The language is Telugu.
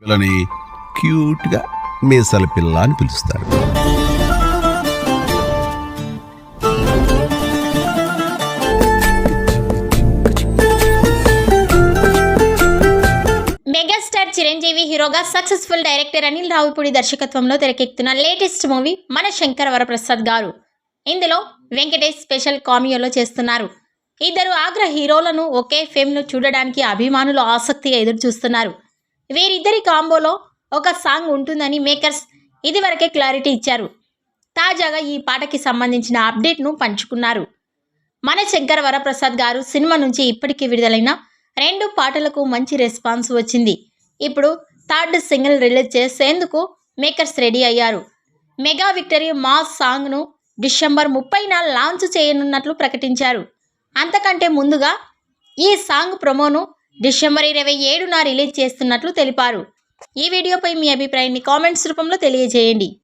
పిల్లని క్యూట్గా మీసాల పిల్ల అని పిలుస్తారు. మెగాస్టార్ చిరంజీవి హీరోగా సక్సెస్ఫుల్ డైరెక్టర్ అనిల్ రావిపూడి దర్శకత్వంలో తెరకెక్కుతున్న లేటెస్ట్ మూవీ మన శంకర వరప్రసాద్ గారు. ఇందులో వెంకటేష్ స్పెషల్ కామియోలో చేస్తున్నారు. ఇద్దరు ఆగ్ర హీరోలను ఒకే ఫేమ్ను చూడడానికి అభిమానులు ఆసక్తిగా ఎదురు చూస్తున్నారు. వీరిద్దరి కాంబోలో ఒక సాంగ్ ఉంటుందని మేకర్స్ ఇదివరకే క్లారిటీ ఇచ్చారు. తాజాగా ఈ పాటకి సంబంధించిన అప్డేట్ను పంచుకున్నారు. మన శంకర వరప్రసాద్ గారు సినిమా నుంచి ఇప్పటికీ విడుదలైన 2 పాటలకు మంచి రెస్పాన్స్ వచ్చింది. ఇప్పుడు థర్డ్ సింగిల్ రిలీజ్ చేసేందుకు మేకర్స్ రెడీ అయ్యారు. మెగా విక్టరీ మాస్ సాంగ్ను డిసెంబర్ 30న లాంచ్ చేయనున్నట్లు ప్రకటించారు. అంతకంటే ముందుగా ఈ సాంగ్ ప్రమోను డిసెంబర్ 27న రిలీజ్ చేస్తున్నట్లు తెలిపారు. ఈ వీడియోపై మీ అభిప్రాయాన్ని కామెంట్స్ రూపంలో తెలియజేయండి.